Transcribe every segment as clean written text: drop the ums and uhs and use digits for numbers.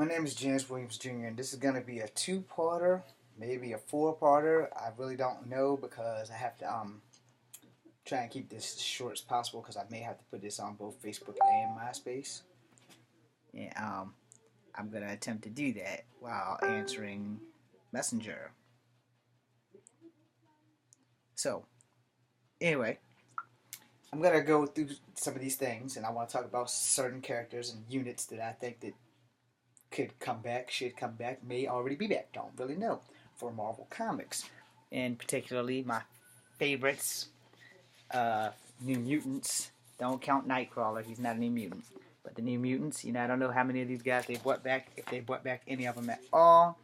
My name is James Williams Jr. and this is going to be a two-parter, maybe a four-parter. I really don't know because I have to try and keep this as short as possible because I may have to put this on both Facebook and MySpace. And I'm going to attempt to do that while answering Messenger. So, anyway, I'm going to go through some of these things and I want to talk about certain characters and units that I think that could come back, should come back, may already be back, don't really know, for Marvel Comics. And particularly my favorites, New Mutants. Don't count Nightcrawler, he's not a New Mutant. But the New Mutants, I don't know how many of these guys they brought back, if they brought back any of them at all.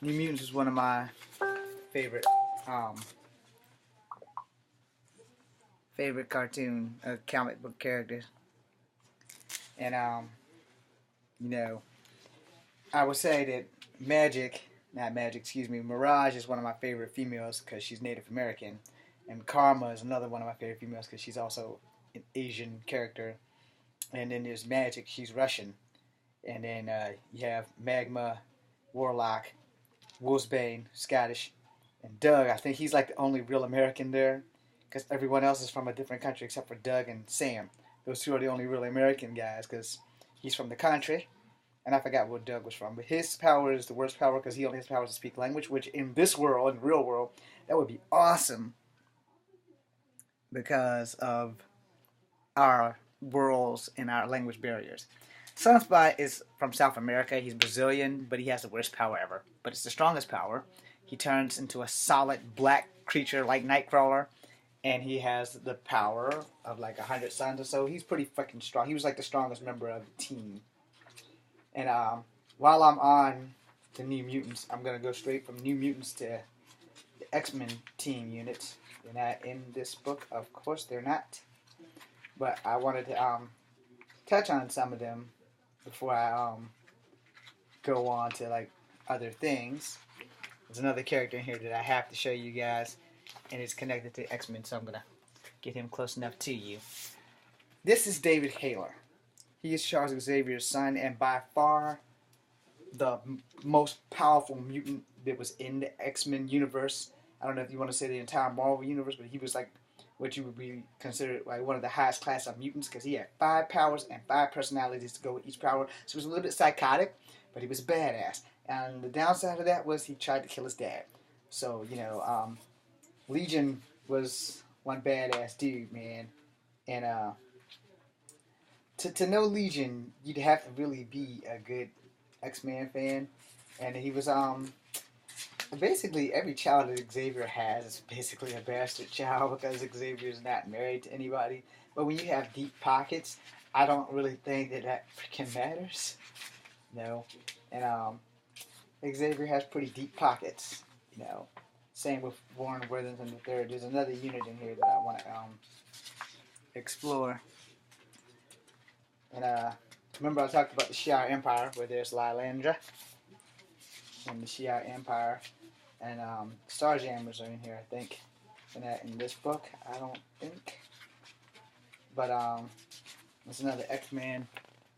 New Mutants is one of my favorite cartoon, comic book characters. And, I would say that Mirage is one of my favorite females because she's Native American. And Karma is another one of my favorite females because she's also an Asian character. And then there's Magic, she's Russian. And then you have Magma, Warlock, Wolfsbane, Scottish. And Doug, I think he's like the only real American there because everyone else is from a different country except for Doug and Sam. Those two are the only really American guys because he's from the country. And I forgot where Doug was from. But his power is the worst power because he only has powers to speak language, which in this world, in the real world, that would be awesome because of our worlds and our language barriers. Sunspot is from South America. He's Brazilian, but he has the worst power ever. But it's the strongest power. He turns into a solid black creature like Nightcrawler. And he has the power of like 100 suns or so. He's pretty fucking strong. He was like the strongest member of the team. And while I'm on the New Mutants, I'm going to go straight from New Mutants to the XMen team units. They're not in this book. Of course they're not. But I wanted to touch on some of them before I go on to like other things. There's another character in here that I have to show you guys. And it's connected to X-Men, so I'm going to get him close enough to you. This is David Haler. He is Charles Xavier's son, and by far the most powerful mutant that was in the X-Men universe. I don't know if you want to say the entire Marvel universe, but he was like what you would be considered like one of the highest class of mutants because he had 5 powers and 5 personalities to go with each power. So he was a little bit psychotic, but he was badass. And the downside of that was he tried to kill his dad. So, Legion was one badass dude, man. And to know Legion, you'd have to really be a good X-Men fan. And he was basically every child that Xavier has is basically a bastard child because Xavier's not married to anybody. But when you have deep pockets, I don't really think that freaking matters. No. And Xavier has pretty deep pockets, Same with Warren Worthington III. There's another unit in here that I want to explore. And remember I talked about the Shi'ar Empire, where there's Lilandra and the Shi'ar Empire. And Starjammers are in here, I think. And in this book, I don't think. But there's another X-Men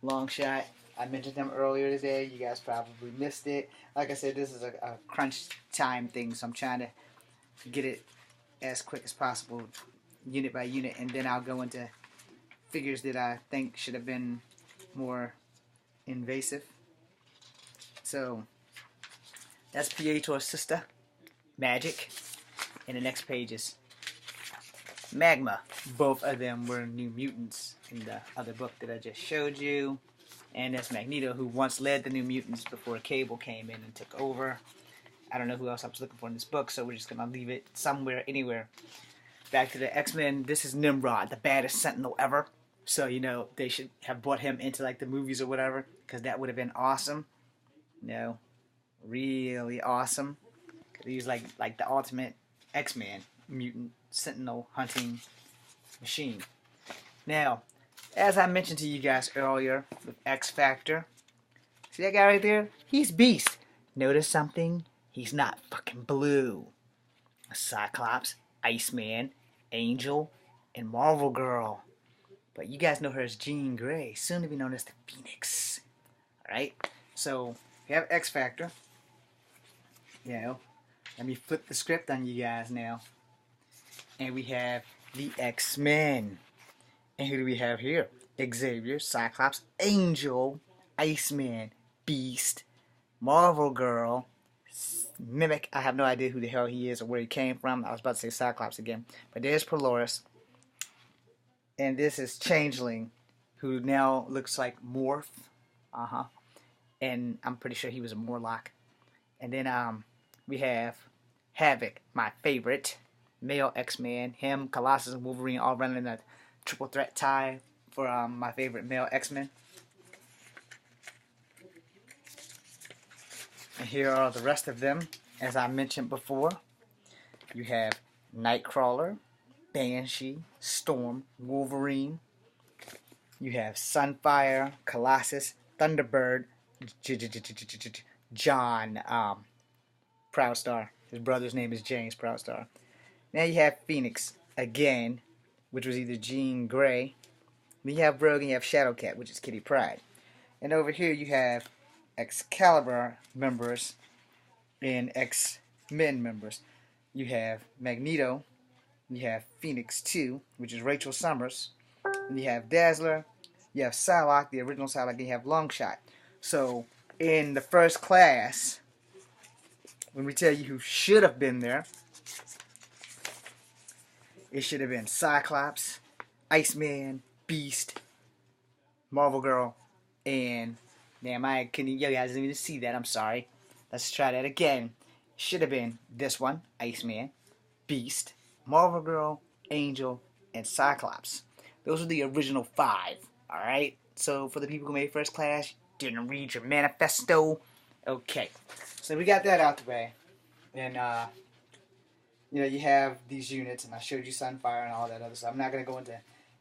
long shot. I mentioned them earlier today. You guys probably missed it. Like I said, this is a crunch time thing, so I'm trying to get it as quick as possible, unit by unit, and then I'll go into figures that I think should have been more invasive. So, that's Pietro's sister, Magic, and the next page is Magma. Both of them were New Mutants in the other book that I just showed you. And that's Magneto, who once led the New Mutants before Cable came in and took over. I don't know who else I was looking for in this book, so we're just going to leave it somewhere, anywhere. Back to the X-Men, this is Nimrod, the baddest Sentinel ever. So, they should have brought him into, like, the movies or whatever, because that would have been awesome. Really awesome. Because he's like the ultimate X-Man, mutant, Sentinel hunting machine. Now, as I mentioned to you guys earlier with X Factor, see that guy right there? He's Beast. Notice something? He's not fucking blue. Cyclops, Iceman, Angel, and Marvel Girl. but you guys know her as Jean Grey, soon to be known as the Phoenix. Alright? So, we have X Factor. Let me flip the script on you guys now. And we have the X-Men. And who do we have here? Xavier, Cyclops, Angel, Iceman, Beast, Marvel Girl, Mimic. I have no idea who the hell he is or where he came from. I was about to say Cyclops again. But there's Polaris. And this is Changeling, who now looks like Morph. And I'm pretty sure he was a Morlock. And then we have Havoc, my favorite. Male X-Man. Him, Colossus, and Wolverine all running in a triple threat tie for my favorite male X-Men. And here are the rest of them. As I mentioned before, you have Nightcrawler, Banshee, Storm, Wolverine. You have Sunfire, Colossus, Thunderbird, John Proudstar. His brother's name is James Proudstar. Now you have Phoenix again, which was either Jean Grey. Then you have Rogue and you have Shadowcat, which is Kitty Pryde. And over here you have Excalibur members and X-Men members. You have Magneto. You have Phoenix 2, which is Rachel Summers. And you have Dazzler. You have Psylocke, the original Psylocke, and you have Longshot. So, in the first class, when we tell you who should have been there, it should have been Cyclops, Iceman, Beast, Marvel Girl, and damn, you guys didn't even see that. I'm sorry. Let's try that again. Should have been this one: Iceman, Beast, Marvel Girl, Angel, and Cyclops. Those are the original 5. All right. So for the people who made first class, didn't read your manifesto. Okay. So we got that out the way, and you have these units, and I showed you Sunfire and all that other stuff. I'm not going to go into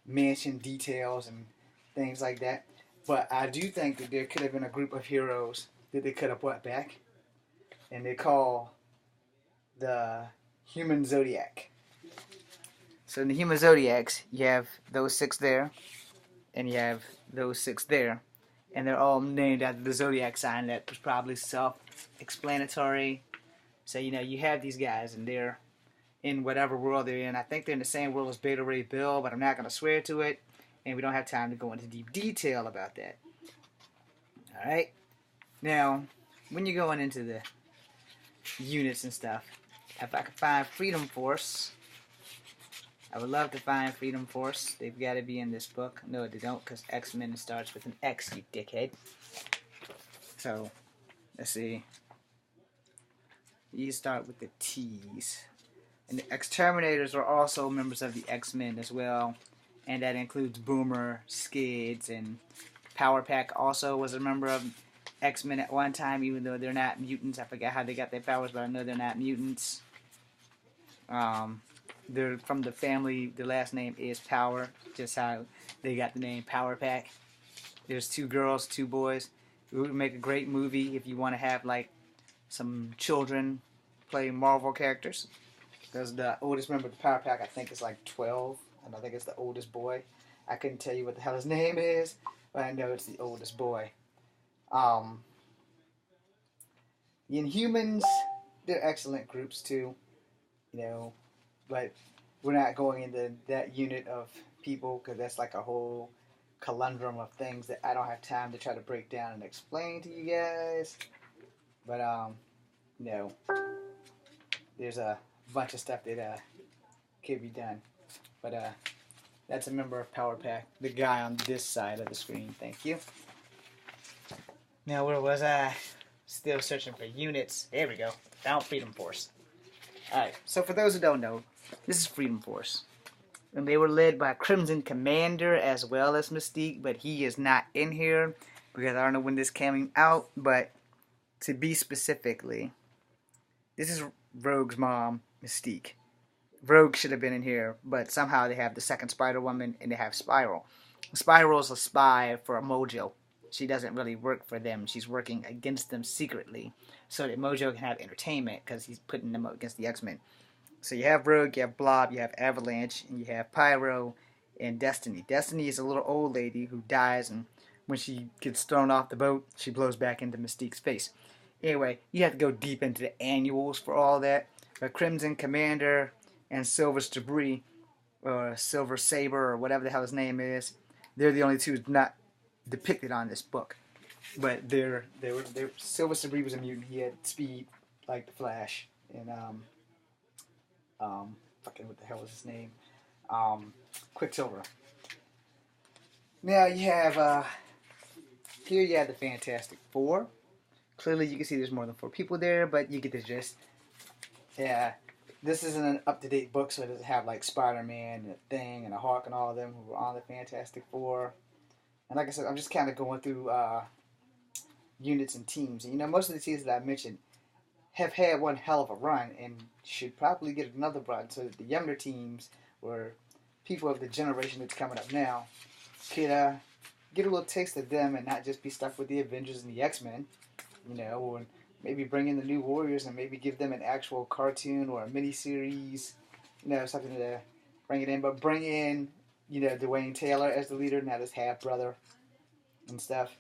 mansion details and things like that, but I do think that there could have been a group of heroes that they could have brought back, and they call the Human Zodiac. So in the Human Zodiacs, you have those 6 there, and you have those 6 there, and they're all named after the Zodiac sign. That was probably self-explanatory. So you have these guys, and they're in whatever world they're in. I think they're in the same world as Beta Ray Bill, but I'm not going to swear to it, and we don't have time to go into deep detail about that. Alright? Now, when you're going into the units and stuff, if I could find Freedom Force, I would love to find Freedom Force. They've got to be in this book. No, they don't, because X-Men starts with an X, you dickhead. So, let's see. You start with the T's. And the Exterminators are also members of the X-Men as well. And that includes Boomer, Skids, and Power Pack also was a member of X-Men at one time, even though they're not mutants. I forgot how they got their powers, but I know they're not mutants. They're from the family, the last name is Power, just how they got the name Power Pack. There's 2 girls, 2 boys. It would make a great movie if you want to have, like, some children play Marvel characters. Because the oldest member of the Power Pack, I think, is like 12. And I think it's the oldest boy. I couldn't tell you what the hell his name is, but I know it's the oldest boy. The Inhumans, they're excellent groups too. But we're not going into that unit of people because that's like a whole conundrum of things that I don't have time to try to break down and explain to you guys. But, there's a bunch of stuff that could be done. But that's a member of Power Pack, the guy on this side of the screen. Thank you. Now, where was I? Still searching for units. There we go. Found Freedom Force. Alright, so for those who don't know, this is Freedom Force. And they were led by Crimson Commander as well as Mystique, but he is not in here because I don't know when this came out, but to be specifically, this is Rogue's mom, Mystique. Rogue should have been in here, but somehow they have the second Spider-Woman and they have Spiral. Spiral's a spy for Mojo. She doesn't really work for them. She's working against them secretly so that Mojo can have entertainment because he's putting them up against the X-Men. So you have Rogue, you have Blob, you have Avalanche, and you have Pyro, and Destiny. Destiny is a little old lady who dies, and when she gets thrown off the boat, she blows back into Mystique's face. Anyway, you have to go deep into the annuals for all that. But Crimson Commander and Silver's Debris, or Silver Saber, or whatever the hell his name is, they're the only two not depicted on this book. But Silver Debris was a mutant. He had speed like the Flash, and fucking what the hell was his name? Quicksilver. Now you have here you have the Fantastic Four. Clearly you can see there's more than 4 people there, but you get the gist. Yeah, this isn't an up-to-date book, so it doesn't have like Spider-Man and a Thing and a Hawk and all of them who were on the Fantastic Four. And like I said, I'm just kind of going through units and teams. And you know, most of the teams that I mentioned have had one hell of a run and should probably get another run, so that the younger teams or people of the generation that's coming up now could get a little taste of them and not just be stuck with the Avengers and the X-Men, you know, or maybe bring in the New Warriors and maybe give them an actual cartoon or a miniseries, you know, something to bring it in. But bring in, you know, Dwayne Taylor as the leader, not his half-brother and stuff.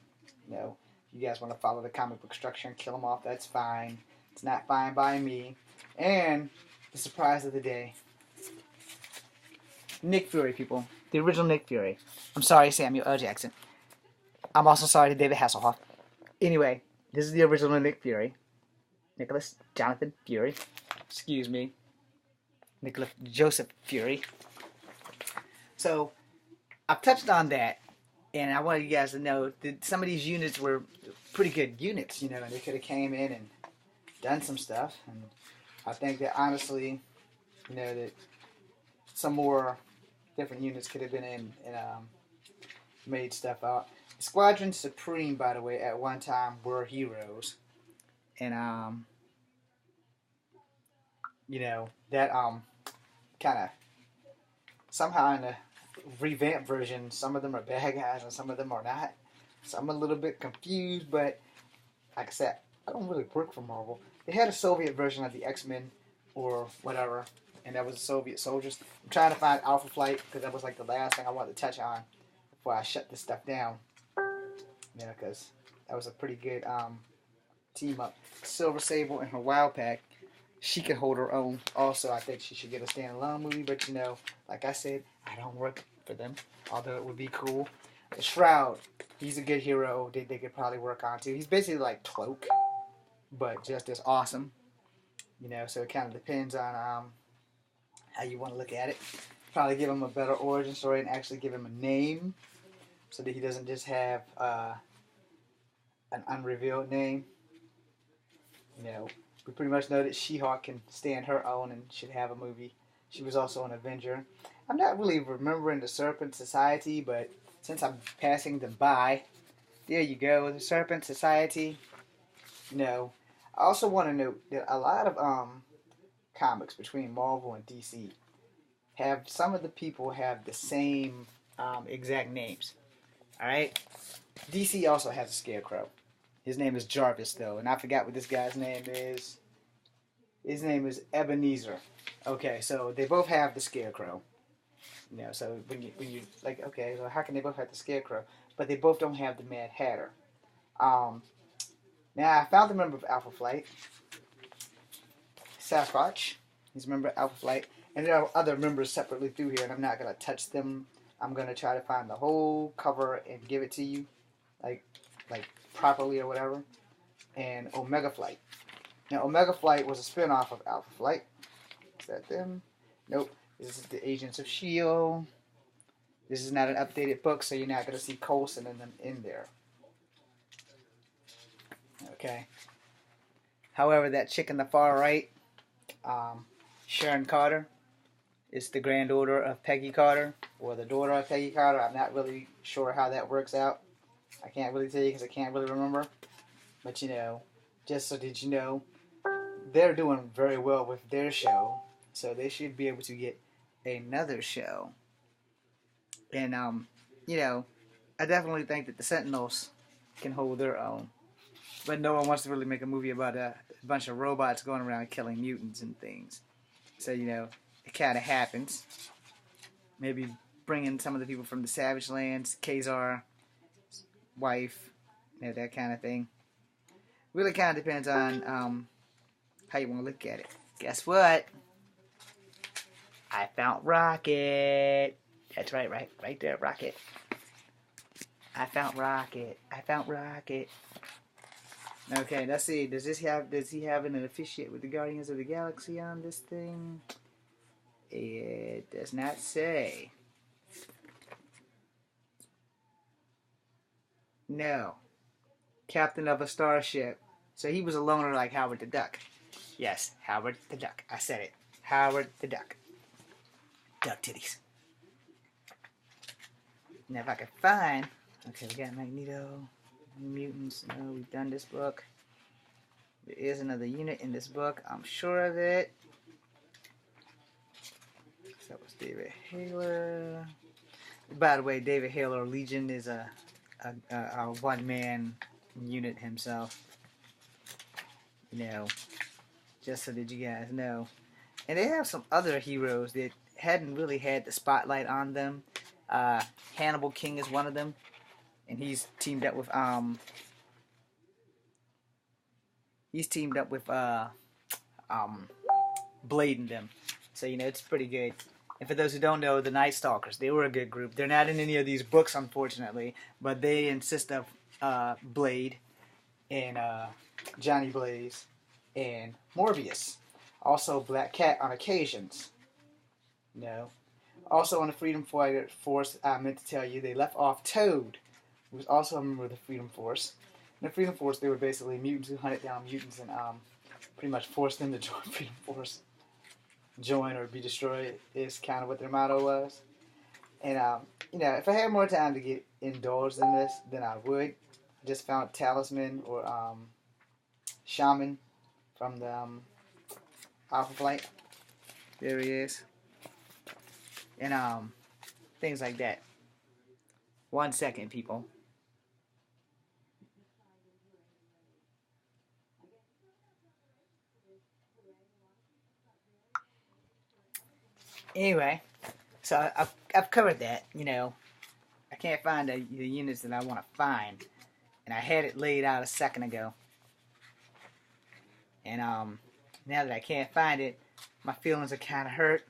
You know, if you guys want to follow the comic book structure and kill them off, that's fine. It's not fine by me. And the surprise of the day, Nick Fury, people. The original Nick Fury. I'm sorry, Samuel L. Jackson. I'm also sorry to David Hasselhoff. Anyway, this is the original Nick Fury. Nicholas Jonathan Fury. Excuse me. Nicholas Joseph Fury. So, I've touched on that, and I wanted you guys to know that some of these units were pretty good units, you know, and they could have came in and done some stuff. And I think that honestly, you know, that some more different units could have been in and made stuff out. Squadron Supreme, by the way, at one time were heroes, and you know that kind of somehow in the revamped version, some of them are bad guys and some of them are not. So I'm a little bit confused, but like I said, I don't really work for Marvel. They had a Soviet version of the X-Men or whatever, and that was Soviet soldiers. I'm trying to find Alpha Flight because that was like the last thing I wanted to touch on before I shut this stuff down. Yeah, because that was a pretty good team up. Silver Sable and her Wild Pack, she can hold her own. Also, I think she should get a standalone movie, but you know, like I said, I don't work for them, although it would be cool. The Shroud, he's a good hero. They could probably work on too. He's basically like Cloak, but just as awesome. You know, so it kind of depends on how you want to look at it. Probably give him a better origin story and actually give him a name, so that he doesn't just have an unrevealed name. You know, we pretty much know that She-Hulk can stand her own and should have a movie. She was also an Avenger. I'm not really remembering the Serpent Society, but since I'm passing them by, there you go, the Serpent Society. You know, I also want to note that a lot of comics between Marvel and DC have, some of the people have the same exact names. Alright? DC also has a Scarecrow. His name is Jarvis, though, and I forgot what this guy's name is. His name is Ebenezer. Okay, so they both have the Scarecrow. You know, so when you like, okay, so how can they both have the Scarecrow, but they both don't have the Mad Hatter? Now I found the member of Alpha Flight, Sasquatch. He's a member of Alpha Flight, and there are other members separately through here, and I'm not gonna touch them. I'm gonna try to find the whole cover and give it to you, like properly or whatever. And Omega Flight. Now Omega Flight was a spin-off of Alpha Flight. Is that them? Nope. This is the Agents of S.H.I.E.L.D. This is not an updated book, so you're not going to see Coulson and them in there. Okay. However, that chick in the far right, Sharon Carter, is the granddaughter of Peggy Carter, or the daughter of Peggy Carter. I'm not really sure how that works out. I can't really tell you because I can't really remember. But you know, just so that you know, they're doing very well with their show, so they should be able to get another show. And you know, I definitely think that the Sentinels can hold their own, but no one wants to really make a movie about a bunch of robots going around killing mutants and things. So you know, it kind of happens. Maybe bring in some of the people from the Savage Lands, Kazar, wife, that kind of thing. Really kind of depends on how you want to look at it. Guess what? I found Rocket. That's right there, Rocket. I found Rocket. Okay, let's see. Does he have an officiate with the Guardians of the Galaxy on this thing? It does not say. No. Captain of a starship. So he was a loner like Howard the Duck. Yes, Howard the Duck. I said it. Howard the Duck. Duck titties. Now if I can find... Okay, we got Magneto, Mutants. No, we've done this book. There is another unit in this book. I'm sure of it. So that was David Haler. By the way, David Haler, Legion, is a one-man unit himself. You know, just so that you guys know. And they have some other heroes that hadn't really had the spotlight on them. Hannibal King is one of them. And he's teamed up with Blade and them. So, you know, it's pretty good. And for those who don't know, the Night Stalkers, they were a good group. They're not in any of these books, unfortunately, but they insist of Blade and Johnny Blaze and Morbius. Also Black Cat on occasions. No. Also on the Freedom Fighter Force, I meant to tell you, they left off Toad, who was also a member of the Freedom Force. In the Freedom Force, they were basically mutants who hunted down mutants and pretty much forced them to join Freedom Force. Join or be destroyed is kind of what their motto was. And, you know, if I had more time to get indulged in this, then I would. I just found Talisman or Shaman from the Alpha Flight. There he is. And things like that. 1 second, people. Anyway, so I've covered that. You know, I can't find the units that I want to find, and I had it laid out a second ago. And now that I can't find it, my feelings are kind of hurt.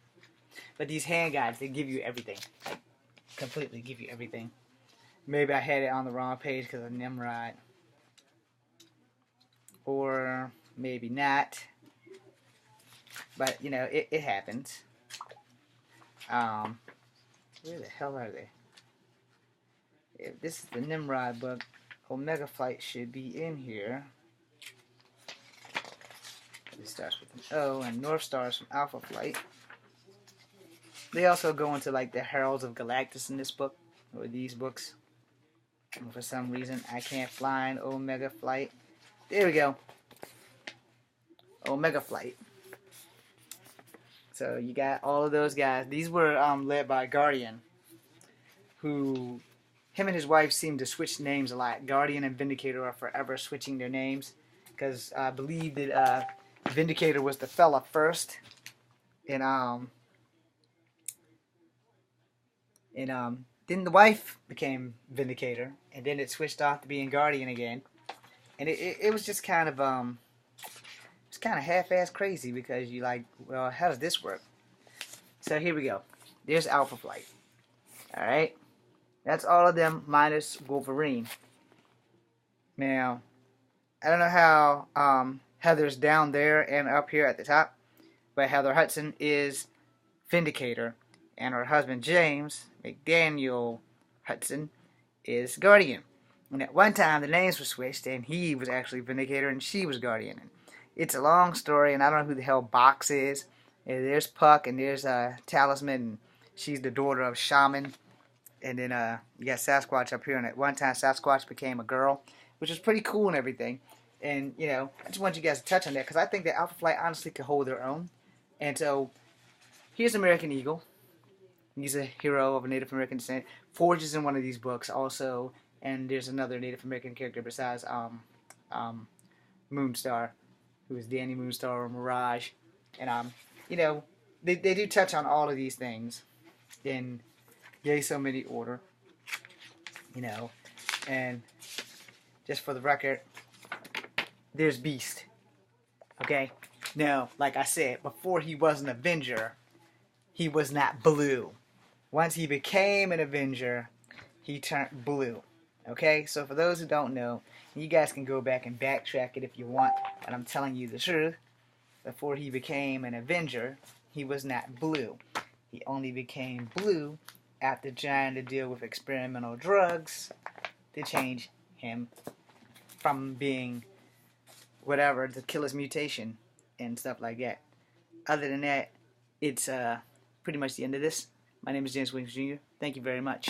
But these hand guides, they give you everything. Like, completely give you everything. Maybe I had it on the wrong page because of Nimrod. Or maybe not. But, you know, it happens. Where the hell are they? If this is the Nimrod book, Omega Flight should be in here. It starts with an O, and North Stars from Alpha Flight. They also go into like the Heralds of Galactus in this book, or these books. And for some reason, I can't find Omega Flight. There we go. Omega Flight. So you got all of those guys. These were led by Guardian, who, him and his wife seem to switch names a lot. Guardian and Vindicator are forever switching their names, because I believe that Vindicator was the fella first, and then the wife became Vindicator, and then it switched off to being Guardian again, and it was just kind of it's kind of half-ass crazy, because you like, well, how does this work? So here we go. There's Alpha Flight. All right, that's all of them minus Wolverine. Now, I don't know how Heather's down there and up here at the top, but Heather Hudson is Vindicator, and her husband James McDaniel Hudson is Guardian. And at one time the names were switched, and he was actually Vindicator and she was Guardian. And it's a long story, and I don't know who the hell Box is. And there's Puck, and there's Talisman, and she's the daughter of Shaman. And then you got Sasquatch up here, and at one time Sasquatch became a girl, which was pretty cool and everything. And, you know, I just want you guys to touch on that, because I think that Alpha Flight honestly could hold their own. And so, here's American Eagle. He's a hero of a Native American descent. Forge is in one of these books also, and there's another Native American character besides Moonstar, who is Danny Moonstar or Mirage. And, you know, they do touch on all of these things. And yay so many order, you know. And just for the record, there's Beast. Okay? Now, like I said, before he was an Avenger, he was not blue. Once he became an Avenger, he turned blue. Okay? So for those who don't know, you guys can go back and backtrack it if you want, but I'm telling you the truth. Before he became an Avenger, he was not blue. He only became blue after trying to deal with experimental drugs to change him from being whatever, to kill his mutation and stuff like that. Other than that, it's pretty much the end of this. My name is James Williams Jr. Thank you very much.